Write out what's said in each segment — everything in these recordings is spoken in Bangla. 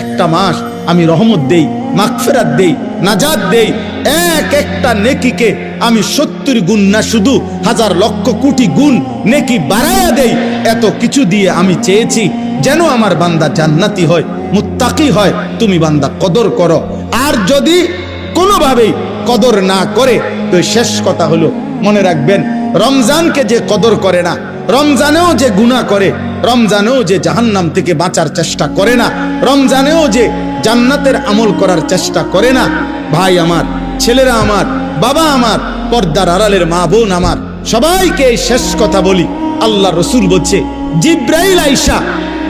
একটা মাস আমি রহমত দেই, মাগফিরাত দেই, নাজাত দেই। এক একটা নেকিকে আমি 70 গুণ না, শুধু হাজার লক্ষ কোটি গুণ নেকি বাড়ায়া দেই। এত কিছু দিয়ে আমি চেয়েছি যেন আমার বান্দা জান্নাতি হয়, মুত্তাকি হয়। তুমি বান্দা কদর করো। আর যদি কোনোভাবেই কদর না করে, তো শেষ কথা হলো, মনে রাখবেন, রমজানকে যে কদর করে না, রমজানেও যে গুনাহ করে, রমজানেও যে জাহান্নাম থেকে বাঁচার চেষ্টা করে না, রমজানেও যে জান্নাতের আমল করার চেষ্টা করে না, ভাই আমার, ছেলেরা আমার, বাবা আমার, পর্দার আড়ালের মা বোন আমার, সবাইকে এই শেষ কথা বলি। আল্লাহ রসুল বলছে, জিব্রাইল আইসা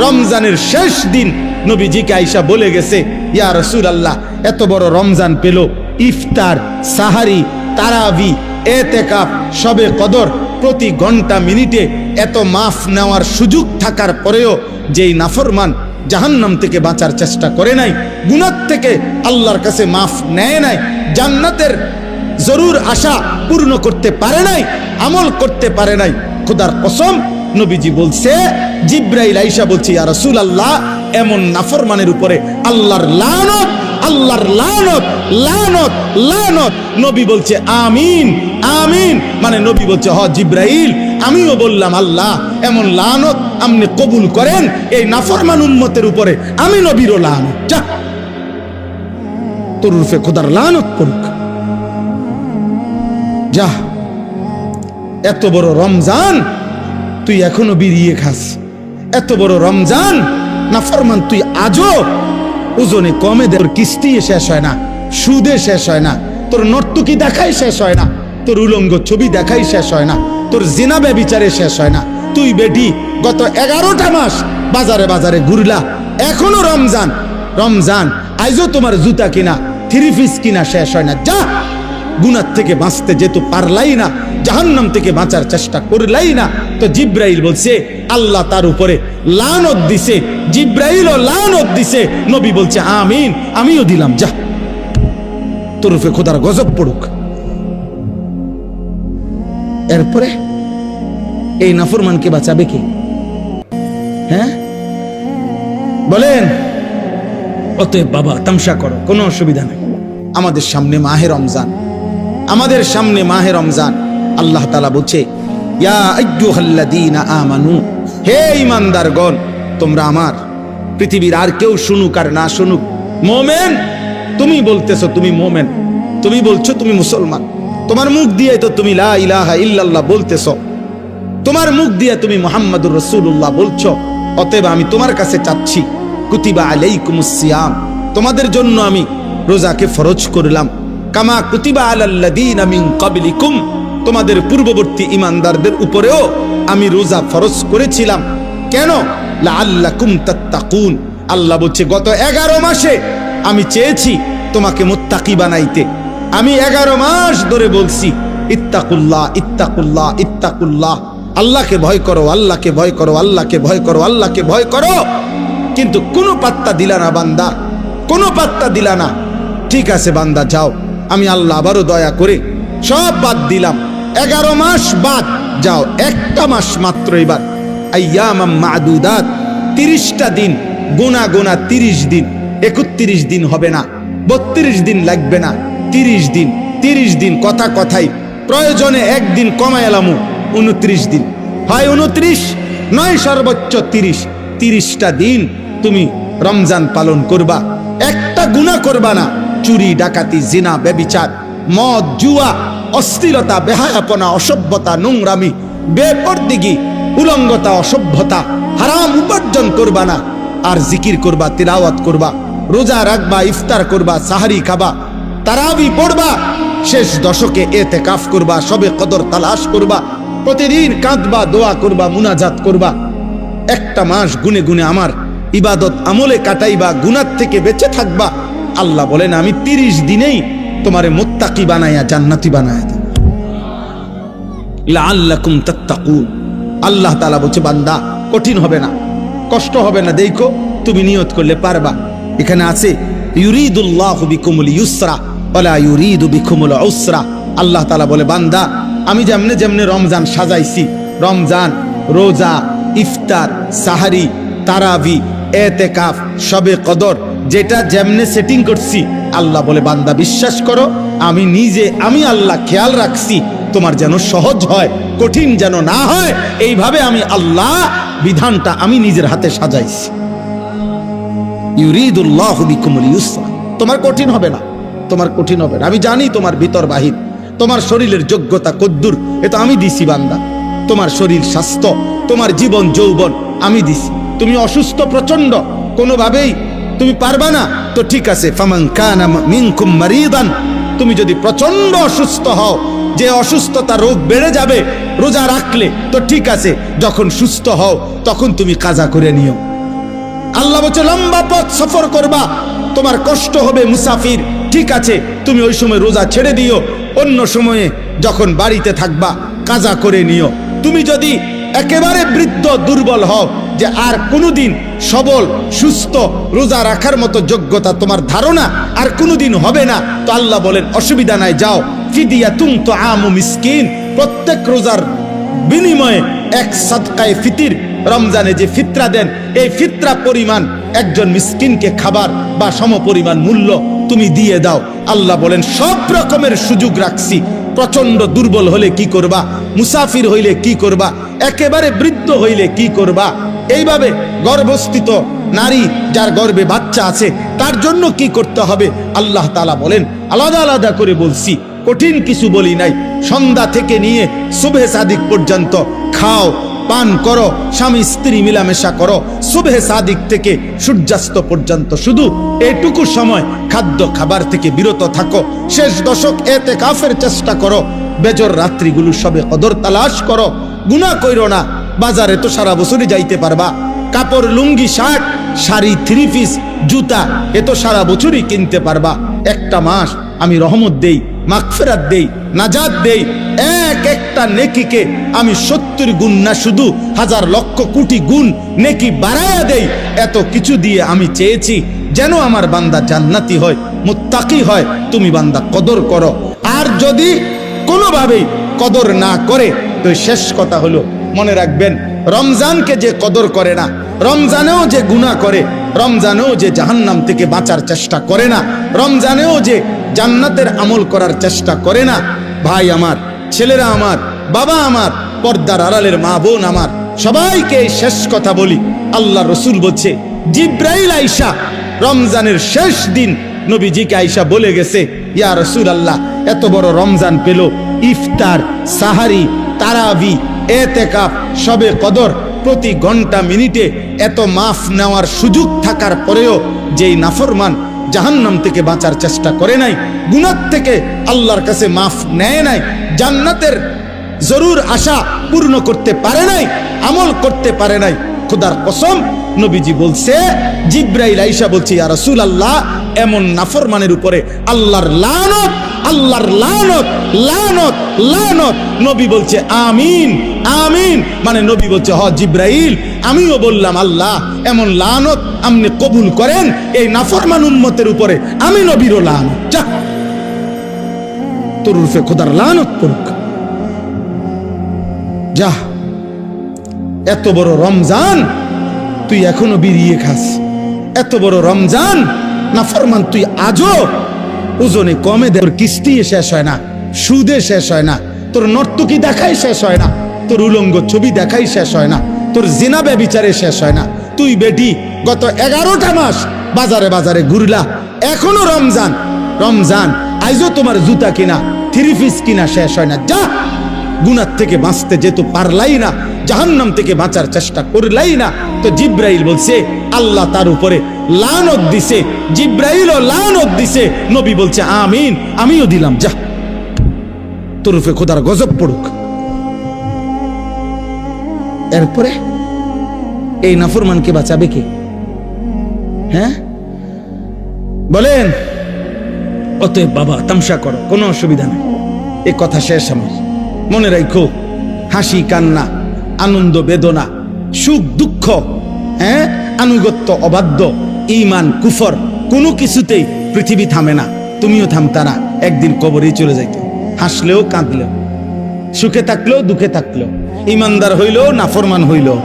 রমজানের শেষ দিন নবীজিকে আইসা বলে গেছে, ইয়া রসুল আল্লাহ, এত বড় রমজান পেল, ইফতার, সাহারি, তারাবি, এতেকাফ, শবে কদর, প্রতি ঘন্টা মিনিটে এত মাফ নেওয়ার সুযোগ থাকার পরেও যেই নাফরমান জাহান্নাম থেকে বাঁচার চেষ্টা করে নাই, গুনাহ থেকে আল্লাহর কাছে মাফ নেয় নাই, জান্নাতের জরুর আশা পূর্ণ করতে পারে নাই, আমল করতে পারে নাই, খোদার কসম নবীজি বলছে, জিব্রাইল আইসা বলছে, ইয়া রাসূলুল্লাহ, এমন নাফরমানের উপরে আল্লাহর লানত, আল্লাহর লানত, লানত, লানত। নবী বলছে আমিন, আমিন। মানে নবী বলছে, হ জিব্রাইল, আমিও বললাম, আল্লাহ এমন লানত আপনি কবুল করেন এই নাফরমান উম্মতের উপরে, আমি নবীরও লানত, যা তোর রূপে খোদার লানত পড়ুক, যা। এত বড় রমজান তুই এখনো বিড়িয়ে খাস, এত বড় রমজান নাফরমান তুই আজও ওজনে কমে দে, তোর কিস্তি শেষ হয় না, সুদে শেষ হয় না, তোর নর্তকী দেখাই শেষ হয় না, তোর উলঙ্গ ছবি দেখাই শেষ হয় না, তোর জিনা ব্যভিচারে শেষ হয় না। তুই বেটি গত 11টা মাস বাজারে বাজারে ঘুরলা, এখনো রমজান, রমজান আইজও তোমার জুতা কিনা, 3 পিস কিনা শেষ হয় না, যা। গুনাহ থেকে বাঁচতে যেহেতু পারলাই না, জাহান্নাম থেকে বাঁচার চেষ্টা করলাই না, তো জিব্রাইল বলছে আল্লাহ তার উপরে লানত দিছে, জিব্রাইলও লানত দিছে। নবী বলছে আমিন, আমিও দিলাম, যা তোর উপরে খোদার গজব পড়ুক। এরপরে এই নাফরমানকে বাঁচাবে কে? হ্যাঁ বলেন? অতএব বাবা, তামসা করো, কোনো অসুবিধা নেই। আমাদের সামনে মাহে রমজান, আমাদের সামনে মাহে রমজান। আল্লাহ তাআলা বলছে, ইয়া আইয়ুহাল্লাযীনা আমানু, হে ঈমানদারগণ, তোমরা আমার, পৃথিবীর আর কেউ শুনুক আর না শুনুক, মুমিন, তুমি বলতেছো তুমি মুমিন, তুমি বলছো তুমি মুসলমান, তোমার মুখ দিয়ে তো তুমি লা ইলাহা ইল্লাল্লাহ বলতেছো, তোমার মুখ দিয়ে তুমি মুহাম্মাদুর রাসূলুল্লাহ বলছো। অতএব আমি তোমার কাছে চাচ্ছি, কুতিবা আলাইকুমুস সিয়াম, তোমাদের জন্য আমি রোজাকে ফরজ করলাম, কামা কুতিবা আলাল্লাযীনা মিন ক্বাবলিকুম, তোমাদের পূর্ববর্তী ঈমানদারদের উপরেও আমি রোজা ফরজ করেছিলাম। কেন? লাআল্লাকুম তাত্তাকুন। আল্লাহ বলছে, গত 11 মাসে আমি চেয়েছি তোমাকে মুত্তাকি বানাইতে। আমি 11 মাস ধরে বলছি, ইত্তাকুল্লাহ, ইত্তাকুল্লাহ, ইত্তাকুল্লাহ, আল্লাহকে ভয় করো, আল্লাহকে ভয় করো, আল্লাহকে ভয় করো, আল্লাহকে ভয় করো। কিন্তু কোনো পাত্তা দিলা না বান্দা, কোনো পাত্তা দিলা না। ঠিক আছে বান্দা, যাও, আমি আল্লাহ আবারও দয়া করে সব বাদ দিলাম, 11 মাস বাদ, যাও, একটা মাস মাত্র এবার, আইয়ামাম মাদুদাত, 30টা দিন, গোনা গোনা 30 দিন, 31 দিন হবে না, 32 দিন লাগবে না, 30 দিন, 30 দিন, কথা কথাই, প্রয়োজনে একদিন কমায় এলামু, 29 দিন, হয় 29, নয় সর্বোচ্চ 30। 30টা দিন তুমি রমজান পালন করবা, একটা গুনাহ করবা না, চুরি, ডাকাতি, জিনা, ব্যভিচার, মদ, জুয়া, অশ্লীলতা, বেহায়াপনা, অসভ্যতা, নোংরামি, বেপরদিগি, উলঙ্গতা, অসভ্যতা, হারাম উপার্জন করবা না। আর জিকির করবা, তিলাওয়াত করবা, রোজা রাখবা, ইফতার করবা, সাহারি খাবা, তারাবি পড়বা, শেষ দশকে এতেকাফ করবা, শবে কদর তালাশ করবা, প্রতিদিন কাঁদবা, দোয়া করবা, মুনাজাত করবা। একটা মাস গুনে গুনে আমার ইবাদত আমলে কাটাইবা, গুনাহ থেকে বেঁচে থাকবা। আল্লাহ বলেন, আমি 30 দিনেই তোমারে মুত্তাকি বানায়া জান্নাতি বানায়া দেব, লাআল্লাকুম তাত্তাকুন। আল্লাহ তাআলা বলছে, বান্দা কঠিন হবে না, কষ্ট হবে না, দেখো তুমি নিয়ত করলে পারবা। এখানে আছে, ইউরিদুল্লাহু বিকুমুল ইউসরা ওয়ালা ইউরিদু বিকুমুল উসরা। আল্লাহ তাআলা বলে, বান্দা আমি যেমনে যেমনে রমজান সাজাইছি, রমজান, রোজা, ইফতার, সাহারি, তারাবি, এতেকাফ, শবে কদর, যেটা যেমনে সেটিং করছি, আল্লাহ বলে বান্দা বিশ্বাস করো, আমি আল্লাহ খেয়াল রাখছি তোমার যেন সহজ হয়, কঠিন যেন না হয়। এইভাবে আমি আল্লাহ বিধানটা আমি নিজের হাতে সাজাইছি। ইউরিদুল্লাহু বিকুমুল ইউসরা, তোমার কঠিন হবে না, তোমার কঠিন হবে না। আমি জানি তোমার ভিতর বাহির, তোমার শরীরের যোগ্যতা কদ্দুর, এটা আমি দিছি বান্দা। তোমার শরীর স্বাস্থ্য, তোমার জীবন যৌবন আমি দিছি। তুমি অসুস্থ প্রচন্ড, কোনোভাবেই তুমি পারবা না, তো ঠিক আছে, ফামান কানা মিনকুম মারিদান, তুমি যদি প্রচন্ড অসুস্থ হও, যে অসুস্থতা রোগ বেড়ে যাবে রোজা রাখলে, তো ঠিক আছে, যখন সুস্থ হও তখন তুমি কাজা করে নিও। আল্লাহ বলছে লম্বা পথ সফর করবা, তোমার কষ্ট হবে মুসাফির, ঠিক আছে, তুমি ওই সময় রোজা ছেড়ে দিও, অন্য সময়ে যখন বাড়িতে থাকবা কাজা করে নিও। তুমি যদি একেবারে বৃদ্ধ দুর্বল হও, যে আর কোনোদিন সবল সুস্থ রোজা রাখার মতো যোগ্যতা তোমার ধারণা আর কোনোদিন হবে না, তো আল্লাহ বলেন অসুবিধা নাই, যাও ফিদিয়াতুন তুআমু মিসকিন, প্রত্যেক রোজার বিনিময়ে এক সাদকায়ে ফিতির, রমজানে যে ফিতরা দেন এই ফিতরা পরিমাণ একজন মিসকিনকে খাবার বা সমপরিমাণ মূল্য তুমি দিয়ে দাও। আল্লাহ বলেন সব রকমের সুযোগ রাখছি। প্রচন্ড দুর্বল হলে কি করবা, মুসাফির হইলে কি করবা, একেবারে বৃদ্ধ হইলে কি করবা, এইভাবে গর্ভস্থিত নারী যার গর্ভে বাচ্চা আছে তার জন্য কি করতে হবে, আল্লাহ তাআলা বলেন আলাদা আলাদা করে বলছি, কঠিন কিছু বলি নাই। সন্ধ্যা থেকে নিয়ে সুবহে সাদিক পর্যন্ত খাও, পান করো, স্বামী স্ত্রী মিলামেশা করো, সুবহে সাদিক থেকে সূর্যাস্ত পর্যন্ত শুধু এটুকু সময় খাদ্য খাবার থেকে বিরত থাকো। শেষ দশক ইতিকাফের চেষ্টা করো, বেজর রাত্রিগুলো সবে কদর তালাশ করো, গুনাহ কইরো না। বাজারে তো সারা বছরই যাইতে পারবা, কাপড় লুঙ্গি শার্ট শাড়ি থ্রি পিস জুতা এ তো সারা বছরই কিনতে পারবা। একটা মাস আমি রহমত দেই, মাগফিরাত দেই, নাজাত দেই, এক একটা নেকিকে আমি 70 গুণ না শুধু হাজার লক্ষ কোটি গুণ নেকি বাড়ায়া দেই। এত কিছু দিয়ে আমি চেয়েছি যেন আমার বান্দা জান্নাতি হয়, মুত্তাকি হয়। তুমি বান্দা কদর করো, আর যদি কোনোভাবেই কদর না করে তো শেষ কথা হলো মনে রাখবেন, রমজানকে যে কদর করে না, রমজানেও যে গুনাহ করে, রমজানেও যে জাহান্নাম থেকে বাঁচার চেষ্টা করে না, রমজানেও যে জান্নাতের আমল করার চেষ্টা করে না, ভাই আমার, ছেলেরা আমার, বাবা আমার, পর্দার আড়ালের মা বোন আমার, সবাইকে শেষ কথা বলি। আল্লাহ রসুল বলছে জিব্রাইল আইসা রমজানের শেষ দিন নবীজিকে আইসা বলে গেছে, ইয়া রাসূলুল্লাহ, এত বড় রমজান পেল, ইফতার, সাহারি, তারাবি, এতেকাফ, শবে কদর, প্রতি ঘন্টা মিনিটে এত মাফ নেওয়ার সুযোগ থাকার পরেও যেই নাফরমান জাহান্নাম থেকে বাঁচার চেষ্টা করে নাই, গুনাহ থেকে আল্লাহর কাছে মাফ নেয় নাই, জান্নাতের জরুর আশা পূর্ণ করতে পারে নাই, আমল করতে পারে নাই, খোদার কসম নবীজি বলছে, জিব্রাইল আইসা বলছে, ইয়া রাসূলুল্লাহ, এমন নাফরমানের উপরে আল্লাহর লানত, আল্লাহর লানত, লানত, লানত। নবী বলছে আমিন, আমিন, মানে নবী বলছে হ জিব্রাইল, আমিও বললাম আল্লাহ এমন লানত আপনি কবুল করেন এই নাফরমান উম্মতের উপরে, আমি নবীরও লানত, যা তোর রূপে খোদার লানত পড়ুক, যা। এত বড় রমজান তুই এখনো বিড়িয়ে খাস, এত বড় রমজান নাফরমান তুই আজও ওজনে কমে দে, তোর কিস্তি শেষ হয় না, সুদে শেষ হয় না, তোর নর্তকী দেখাই শেষ হয় না, তোর উলঙ্গ ছবি দেখাই শেষ হয় না, তোর জিনা ব্যভিচারে শেষ হয় না। তুই বেটি গত 11টা মাস বাজারে বাজারে ঘুরলা, এখনো রমজান, রমজান আইজও তোমার জুতা কিনা থ্রি পিস কিনা শেষ হয় না, যা। গুনাহ থেকে বাঁচতে যেহেতু পারলাই না, জাহান্নাম থেকে বাঁচার চেষ্টা করলাই না, তো জিব্রাইল বলছে আল্লাহ তার উপরে লানত দিছে, জিব্রাইলও লানত দিছে, নবী বলছে আমিন, আমিও দিলাম, যা তোর উপরে খোদার গজব পড়ুক। এরপরে এই নাফরমানকে বাঁচাবে কে? হ্যাঁ বলেন? অতএব বাবা তামসা করো, কোনো অসুবিধা নেই, এ কথা শেষ আমার। মনে রাখো, হাসি কান্না, আনন্দ বেদনা, সুখ দুঃখ, হ্যাঁ, আনুগত্য অবাধ্য, ঈমান কুফর, কোনো কিছুতেই পৃথিবী থামে না, তুমিও থামতা না, একদিন কবরেই চলে যাইত। হাসলেও কাঁদলেও, সুখে থাকলেও দুঃখে থাকলেও, ইমানদার হইলেও নাফরমান হইলেও,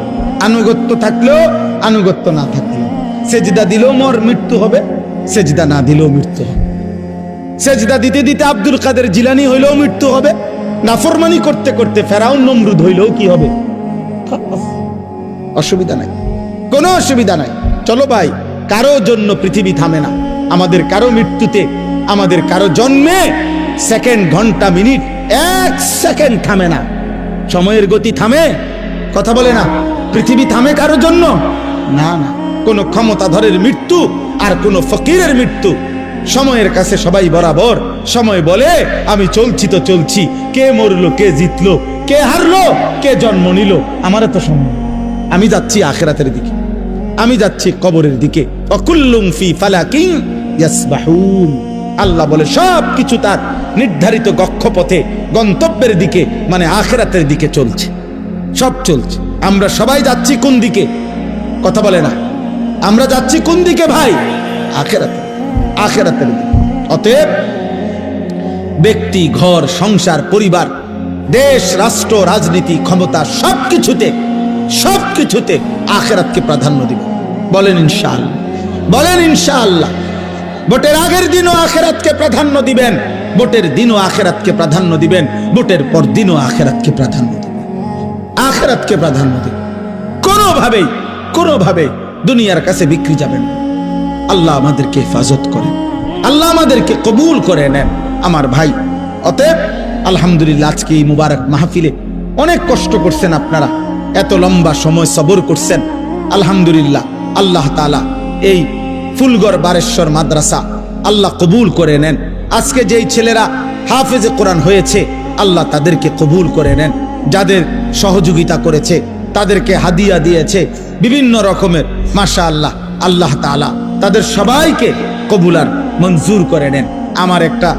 আনুগত্য থাকলেও আনুগত্য না থাকলেও, সেজদা দিলেও মৃত্যু হবে, সেজদা না দিলেও মৃত্যু হবে। সেজদা দিতে দিতে আব্দুল কাদের জিলানী হইলেও মৃত্যু হবে, নাফরমানি করতে করতে ফেরাউন নমরুদ হইলেও কি হবে? অসুবিধা নাই, কোনো অসুবিধা নাই। চলো ভাই, কারো জন্য পৃথিবী থামে না। আমাদের কারো মৃত্যুতে, আমাদের কারো জন্মে সেকেন্ড, ঘন্টা, মিনিট, এক সেকেন্ড থামে না। সময়ের গতি থামে? কথা বলে না। পৃথিবী থামে কারো জন্য? না না। কোন ক্ষমতাধরের মৃত্যু আর কোন ফকিরের মৃত্যু, সময়ের কাছে সবাই বরাবর। সময় বলে আমি চলছি তো চলছি, কে মরলো, কে জিতলো, কে হারলো, কে জন্ম নিল, আমার তো সময়। আমি যাচ্ছি আখিরাতের দিকে, আমি যাচ্ছি কবরের দিকে। অকুল্লুম ফি ফালাকিন ইয়াসবাহুন। আল্লাহ বলে সব কিছু তার নির্ধারিত কক্ষপথে, গন্তব্যের দিকে, মানে আখিরাতের দিকে চলছে, সব চলছে। আমরা সবাই যাচ্ছি কোন দিকে? কথা বলে না। আমরা যাচ্ছি কোন দিকে ভাই? আখিরাতে, আখিরাতের দিকে। অতএব ব্যক্তি, ঘর, সংসার, পরিবার, দেশ, রাষ্ট্র, রাজনীতি, ক্ষমতা, সবকিছুতে আখিরাতকে প্রাধান্য দিবেন। বলেন ইনশাআল্লাহ, বলেন ইনশাআল্লাহ। ভোটের আগের দিনও আখিরাতকে প্রাধান্য দিবেন, ভোটের দিনও আখিরাতকে প্রাধান্য দিবেন, ভোটের পর দিনও আখিরাতকে প্রাধান্য দিবেন, আখিরাতকে প্রাধান্য দিবেন। কোনোভাবেই দুনিয়ার কাছে বিক্রি যাবেন। আল্লাহ আমাদেরকে হেফাজত করেন, আল্লাহ আমাদেরকে কবুল করে নেন আমার ভাই। অতএব আলহামদুলিল্লাহ, আজকে এই মুবারক মাহফিলে অনেক কষ্ট করছেন আপনারা, এত লম্বা সময় সবর করছেন। আলহামদুলিল্লাহ, আল্লাহ তাআলা এই ফুলগড় বারেশ্বর মাদ্রাসা আল্লাহ কবুল করে নেন। আজকে যেই ছেলেরা হাফেজে কোরআন হয়েছে, আল্লাহ তাদেরকে কবুল করে নেন। যাদের সহযোগিতা করেছে, তাদেরকে হাদিয়া দিয়েছে বিভিন্ন রকমের, মাশাআল্লাহ, আল্লাহ তাআলা তাদের সবাইকে কবুল আর মঞ্জুর করে নেন। আমার একটা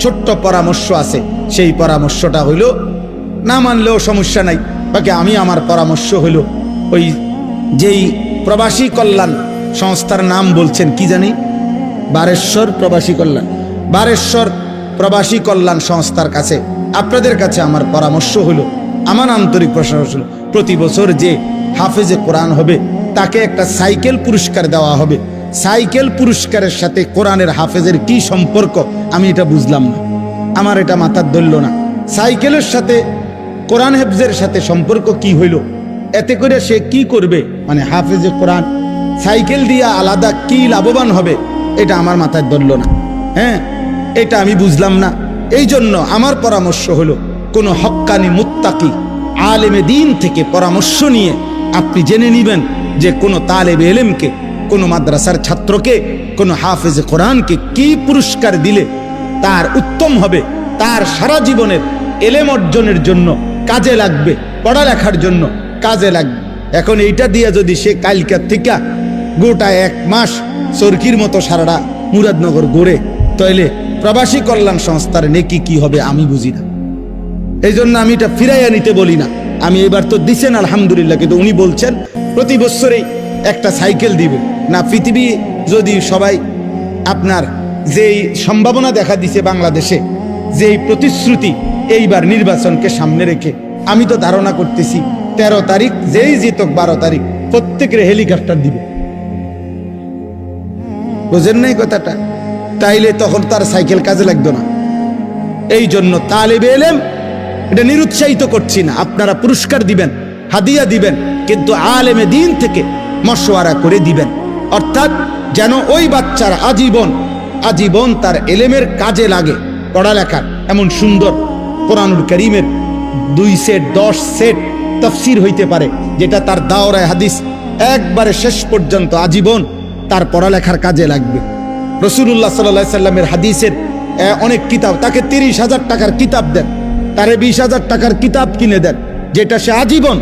ছোট্ট পরামর্শ আছে, সেই পরামর্শটা হইল, না মানলেও সমস্যা নাই, বাকি আমি আমার পরামর্শ হইল, ওই যেই প্রবাসী কল্যাণ সংস্থার নাম বলছেন কি জানি, বারেশ্বর প্রবাসী কল্যাণ, বারেশ্বর প্রবাসী কল্যাণ সংস্থার কাছে, আপনাদের কাছে আমার পরামর্শ হলো, আমার আন্তরিক প্রশংসা হলো, প্রতি বছর যে হাফেজে কোরআন হবে তাকে একটা সাইকেল পুরস্কার দেওয়া হবে। সাইকেল পুরস্কারের সাথে কোরআনের হাফেজের কি সম্পর্ক আমি এটা বুঝলাম না, আমার এটা মাথার ধরল না। সাইকেলের সাথে কোরআন হেফজের সাথে সম্পর্ক কি হইল? এতে করে সে কি করবে? মানে হাফেজে কোরআন সাইকেল দিয়া আলাদা কি লাভবান হবে, এটা আমার মাথায় ধরল না। হ্যাঁ, এটা আমি বুঝলাম না। এই জন্য আমার পরামর্শ হলো, কোনো হক্কানি মুত্তাকি আলেমে দিন থেকে পরামর্শ নিয়ে আপনি জেনে নেবেন যে কোনো তালেবে ইলমকে, কোনো মাদ্রাসার ছাত্রকে, কোনো হাফেজে কোরআনকে কি পুরস্কার দিলে তার উত্তম হবে, তার সারা জীবনের এলেম অর্জনের জন্য কাজে লাগবে, পড়ালেখার জন্য কাজে লাগবে। এখন এইটা দিয়ে যদি সে কালকার থেকে গোটা 1 মাস চরকির মতো সারাটা মুরাদনগর গড়ে, তাইলে প্রবাসী কল্যাণ সংস্থার নেকি কি হবে আমি বুঝি না। এই জন্য আমি এটা ফিরাইয়া নিতে বলি না। আমি এবার তো দিছেন আলহামদুলিল্লাহ, কিন্তু উনি বলছেন প্রতি বছরেই একটা সাইকেল দিবে না। পৃথিবী যদি সবাই, আপনার যেই সম্ভাবনা দেখা দিছে বাংলাদেশে, যেই প্রতিশ্রুতি এইবার নির্বাচনকে সামনে রেখে, আমি তো ধারণা করতেছি 13 তারিখ যেই জিতক 12 তারিখ প্রত্যেকের হেলিকপ্টার দিবে। বুঝেন নাই কথাটা? তাইলে তখন তার সাইকেল কাজে লাগতো না। এই জন্য তালেবে ইলম, এটা নিরুৎসাহিত করছি না, আপনারা পুরস্কার দিবেন, হাদিয়া দিবেন, কিন্তু আলেমে দিন থেকে মশওয়ারা করে দিবেন, অর্থাৎ যেন ওই বাচ্চার আজীবন তার এলেমের কাজে লাগে। পড়ালেখার এমন সুন্দর কোরআনুল কারীমের 2 সেট 10 সেট তাফসীর হইতে পারে, যেটা তার দাওরায়ে হাদিস একবারে শেষ পর্যন্ত আজীবন তার পড়ালেখার কাজে লাগবে। রাসূলুল্লাহ সাল্লাল্লাহু আলাইহি সাল্লামের হাদিসের অনেক কিতাব, তাকে 30,000 টাকার কিতাব দেন, তারে 20,000 টাকার কিতাব কিনে দেন, যেটা সে আজীবন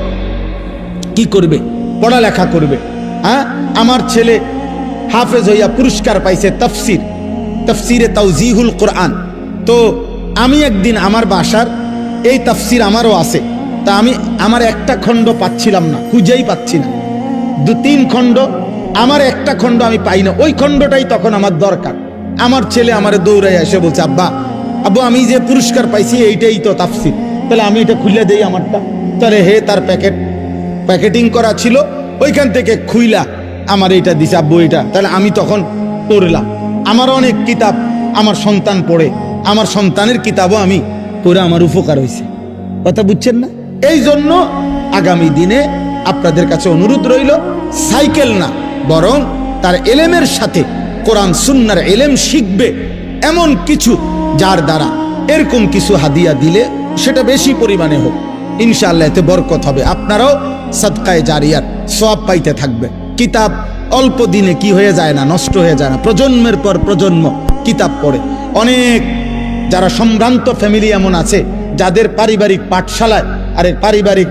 কি করবে? পড়ালেখা করবে। হ্যাঁ, আমার ছেলে হাফেজ হইয়া পুরস্কার পাইছে তাফসিরে তাওজিহুল কোরআন। তো আমি একদিন আমার বাসার এই তাফসির আমারও আছে, তা আমি আমার একটা খণ্ড পাচ্ছিলাম না, খুঁজেই পাচ্ছি না। 2-3 খণ্ড, আমার একটা খণ্ড আমি পাই না, ওই খণ্ডটাই তখন আমার দরকার। আমার ছেলে আমারে দৌড়াই এসে বলছে, আব্বু আমি যে পুরস্কার পাইছি এইটাই তো তাফসির, তাহলে আমি এটা খুলে দেই আমারটা। তাহলে হে, তার প্যাকেটিং করা ছিল, ওইখান থেকে খুইলা আমার এইটা দিছে আব্বু এটা, তাহলে আমি তখন পড়লাম। আমার অনেক কিতাব আমার সন্তান পড়ে, আমার সন্তানের কিতাবও আমি পড়ে আমার উপকার হয়েছে। কথা বুঝছেন না? এই জন্য আগামী দিনে আপনাদের কাছে অনুরোধ রইল, সাইকেল না বরং তার এলেমের সাথে কোরআন সুন্নাহর এলেম শিখবে এমন কিছু, যার দ্বারা এরকম কিছু হাদিয়া দিলে সেটা বেশি পরিমাণে হোক, ইনশাআল্লাহ এতে বরকত হবে। আপনারাও সাদকায়ে জারিয়ার সওয়াব পাইতে থাকবে। কিতাব অল্প দিনে কি হয়ে যায় না, নষ্ট হয়ে যায় না। প্রজন্মের পর প্রজন্ম কিতাব পড়ে। অনেক যারা সম্ভ্রান্ত ফ্যামিলি এমন আছে যাদের পারিবারিক পাঠশালায় আরে পারিবারিক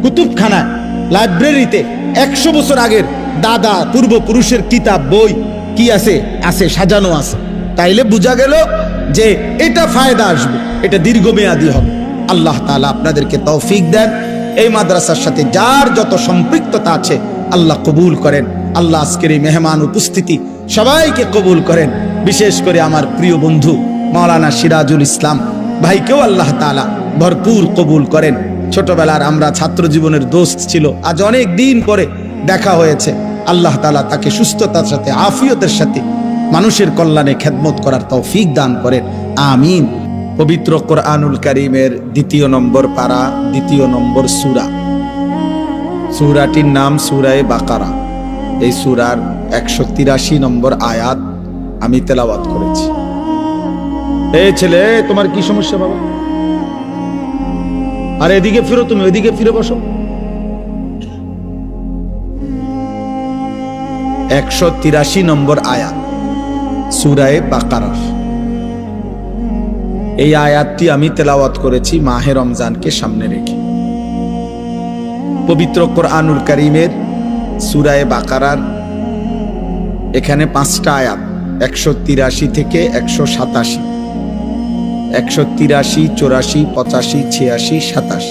কুতুবখানায় লাইব্রেরিতে 100 বছর আগের দাদা পূর্বপুরুষের কিতাব বই কি আছে আছে সাজানো আছে। তাইলে বোঝা গেল যে এটা ফায়দা আসবে, এটা দীর্ঘমেয়াদী হবে। আল্লাহ তাআলা আপনাদেরকে তৌফিক দেন। এই মাদ্রাসার সাথে যার যত সম্পৃক্ততা আছে আল্লাহ কবুল করেন। আল্লাহ আজকের এই মেহমান উপস্থিতি সবাইকে কবুল করেন। বিশেষ করে আমার প্রিয় বন্ধু মাওলানা সিরাজুল ইসলাম ভাইকেও আল্লাহ তাআলা ভরপুর কবুল করেন। ছোটবেলার আমরা ছাত্র জীবনের দোস্ত ছিল, আজ অনেক দিন পরে দেখা হয়েছে। আল্লাহ তাআলা তাকে সুস্থতার সাথে আফিয়তের সাথে মানুষের কল্যাণে খেদমত করার তৌফিক দান করেন, আমিন। পবিত্র কোরআনুল কারীমের 2 নম্বর পারা 2 নম্বর সূরা, সূরাটির নাম সূরায়ে বাকারা। এই সূরার 183 নম্বর আয়াত আমি তেলাওয়াত করেছি। এই ছেলে, তোমার কি সমস্যা বাবা? আরে এদিকে ফিরো, তুমি ওইদিকে ফিরে বসো। 183 নম্বর আয়াত সূরায়ে বাকারা। এই আয়াতটি আমি তেলাওয়াত করেছি মাহে রমজানকে সামনে রেখে। পবিত্র কোরআনুল কারীমের সূরায়ে বাকারার এখানে 5টা আয়াত, 183 থেকে 187, 183, 84, 85, 86, 87।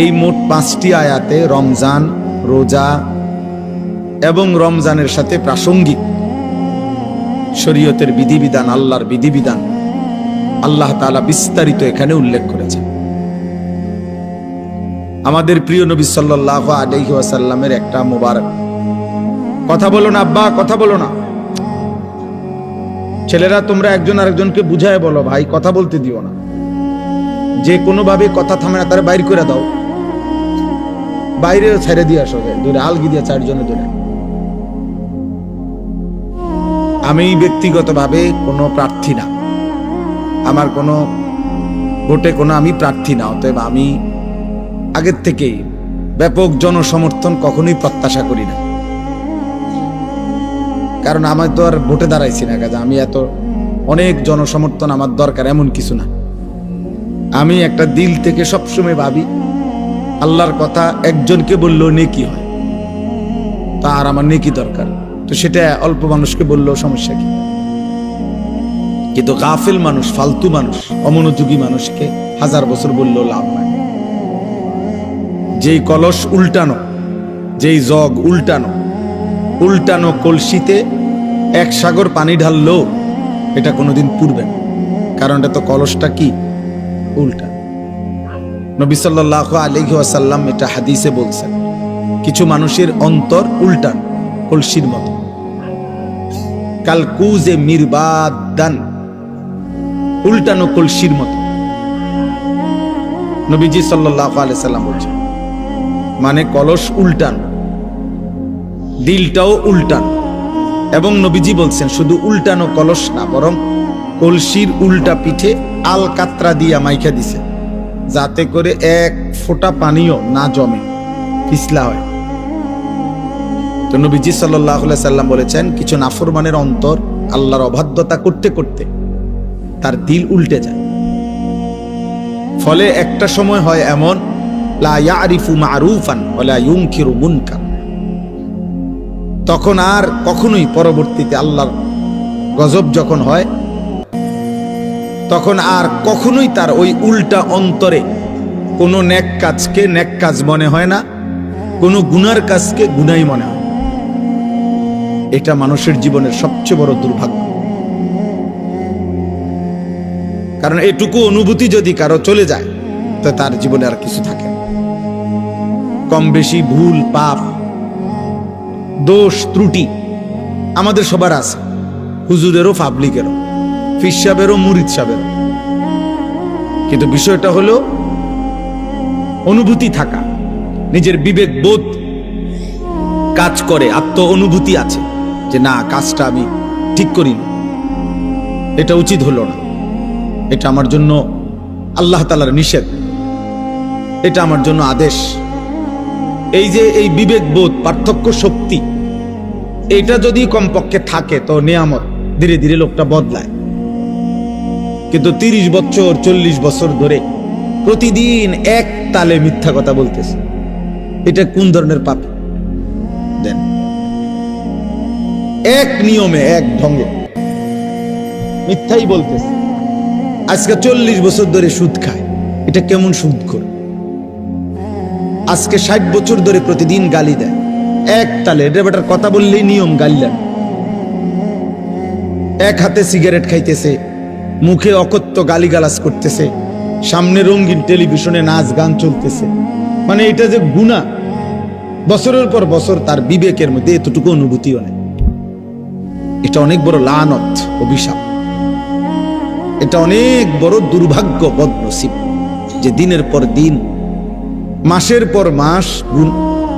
এই মোট 5টি আয়াতে রমজান, রোজা এবং রমজানের সাথে প্রাসঙ্গিক শরীয়তের বিধিবিধান, আল্লাহর বিধিবিধান আল্লাহ তাআলা বিস্তারিত এখানে উল্লেখ করেছেন। আমাদের প্রিয় নবী সাল্লাল্লাহু আলাইহি ওয়াসাল্লামের একটা মোবারক কথা বলো না আব্বা, কথা বলো না। ছেলেরা তোমরা একজন আরেকজনকে বুঝায় বলো, ভাই কথা বলতে দিও না। যে কোনো ভাবে কথা থামে না তারা বাইর করে দাও, বাইরে ছেড়ে দিয়ে আসো, দূরে আলগি দিয়ে 4 জনে দূরে। আমি ব্যক্তিগতভাবে কোনো প্রার্থী না, আমার কোনো ভোটে কোনো আমি প্রার্থী না, অতএব আমি আগের থেকেই ব্যাপক জনসমর্থন কখনোই প্রত্যাশা করি না। কারণ আমার তো আর ভোটে দাঁড়াইছি না, কাজে আমি এত অনেক জনসমর্থন আমার দরকার এমন কিছু না। আমি একটা দিল থেকে সবসময় ভাবি আল্লাহর কথা একজনকে বললেও নেকি হয়, তার আমার নেকি দরকার, তো সেটা অল্প মানুষকে বললেও সমস্যা কি? কিন্তু গাফিল মানুষ, ফালতু মানুষ, অমনোযোগী মানুষকে 1000 বছর বললেও লাভ নাই। যেই কলস উল্টানো, যেই জগ উল্টানো, উল্টানো কলসিতে 1 সাগর পানি ঢাললেও এটা কোনোদিন পুড়বে না, কারণ এটা তো কলসটা কি উল্টা। নবী সাল্লাল্লাহু আলাইহি ওয়াসাল্লাম এটা হাদিসে বলছেন, কিছু মানুষের অন্তর উল্টানো কলসির মতো, কালকুজে মিরবাদান, উল্টানো কলসির মতো। নবীজি সাল্লাল্লাহু আলাইহি সাল্লাম বলছেন, মানে কলস উল্টানো, দিলটাও উল্টানো। এবং নবীজি বলছেন শুধু উল্টানো কলস না, বরং কলসির উল্টা পিঠে আল কাতরা দিয়া মাইখা দিছে, যাতে করে 1 ফোঁটা পানিও না জমে, পিছলা হয়। তো নবীজি সাল্লাল্লাহু আলাইহি সাল্লাম বলেছেন, কিছু নাফরমানের অন্তর আল্লাহর অবাধ্যতা করতে করতে তার দিল উল্টে যায়। ফলে একটা সময় হয় এমন, লা ইয়ারিফু মারুফান ওয়ালা ইউনকিরু মুনকার, তখন আর কখনোই পরবর্তীতে আল্লাহর গজব যখন হয়, তখন আর কখনোই তার ওই উল্টা অন্তরে কোনো নেক কাজকে নেক কাজ মনে হয় না, কোনো গুনার কাজকে গুনাই মনে হয়। এটা মানুষের জীবনের সবচেয়ে বড় দুর্ভাগ্য। কারণ এটুকু অনুভূতি যদি কারো চলে যায়, তো তার জীবনে আর কিছু থাকে না। কম বেশি ভুল, পাপ, দোষ ত্রুটি আমাদের সবার আছে, হুজুরেরও পাবলিকেরও, ফির সাহেবেরও মুরিদ সাহেবেরও। কিন্তু বিষয়টা হলো অনুভূতি থাকা, নিজের বিবেক বোধ কাজ করে, আত্ম অনুভূতি আছে যে না, কাজটা আমি ঠিক করিনি, এটা উচিত হলো না, এটা আমার জন্য আল্লাহ তাআলার নিষেধ, এটা আমার জন্য আদেশ। এই যে এই বিবেক বোধ, পার্থক্য শক্তি, এটা যদি কমপক্ষে থাকে তো নিয়ামত, ধীরে ধীরে লোকটা বদলায়। কিন্তু 30 বছর 40 বছর ধরে প্রতিদিন এক তালে মিথ্যা কথা বলতেছে, এটা কোন ধরনের পাপ? দেন এক নিয়মে এক ঢঙ্গে মিথ্যাই বলতেছে। আজকে 40 বছর ধরে সুদ খায়, এটা কেমন সুদ করে? আজকে 60 বছর ধরে প্রতিদিন গালি দেয় এক তালে, এটা বেটার কথা বললেই নিয়ম গালি দেন। এক হাতে সিগারেট খাইতেছে, মুখে অকথ্য গালিগালাজ করতেছে, সামনে রঙিন টেলিভিশনে নাচ গান চলতেছে। মানে এটা যে গুনাহ, বছরের পর বছর তার বিবেকের মধ্যে এতটুকু অনুভূতিও নেই। এটা অনেক বড় লানত, অভিশাপ। এটা অনেক বড় দুর্ভাগ্য, বদনসিব, যে দিনের পর দিন, মাসের পর মাস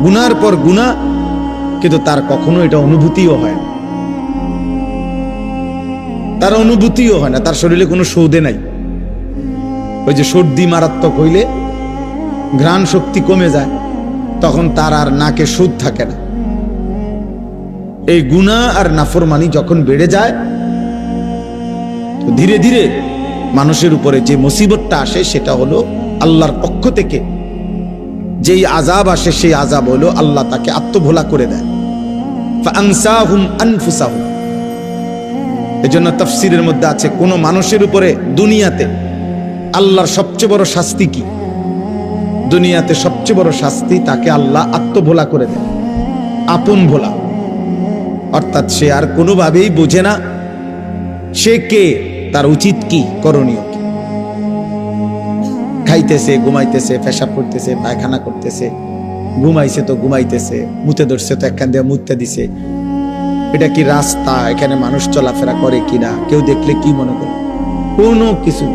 গুনার পর গুনাহ, কিন্তু তার কখনো এটা অনুভূতিও হয় না, তার অনুভূতিও হয় না, তার শরীরে কোনো সৌদে নাই। ওই যে সর্দি মারাত্মক হইলে ঘ্রাণ শক্তি কমে যায়, তখন তার আর নাকে সুদ থাকে না। এই গুনাহ আর নাফরমানি যখন বেড়ে যায়, তো ধীরে ধীরে মানুষের উপরে যে মুসিবতটা আসে সেটা হলো আল্লাহর পক্ষ থেকে যেই আযাব আসে, সেই আযাব হলো আল্লাহ তাকে আত্মভোলা করে দেয়। ফাআনসাহুম আনফুসাহুম। এজন্য তাফসীরের মধ্যে আছে, কোন মানুষের উপরে দুনিয়াতে আল্লাহর সবচেয়ে বড় শাস্তি কি? দুনিয়াতে সবচেয়ে বড় শাস্তি, তাকে আল্লাহ আত্মভোলা করে দেয়, আপন ভোলা। অর্থাৎ সে আর কোনোভাবেই বোঝে না সে কে, তার উচিত কি, করণীয় কি। খাইতেছে, ঘুমাইতেছে, পেশাব করতেছে, পায়খানা করতেছে, ঘুমাইছে তো ঘুমাইতেছে, মুতে ধরছে তো একখান দিয়ে মুতে দিছে। এটা কি রাস্তা? এখানে মানুষ চলাফেরা করে কিনা, কেউ দেখলে কি মনে করে? কোনো কিছু।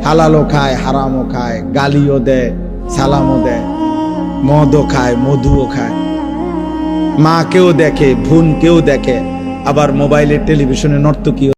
হালালও খায়, হারামও খায়, গালিও দেয়, সালামও দেয়, মদও খায়, মধুও খায়, মা কেউ দেখে, বোন কেউ দেখে, আবার মোবাইলে টেলিভিশনে নর্তকী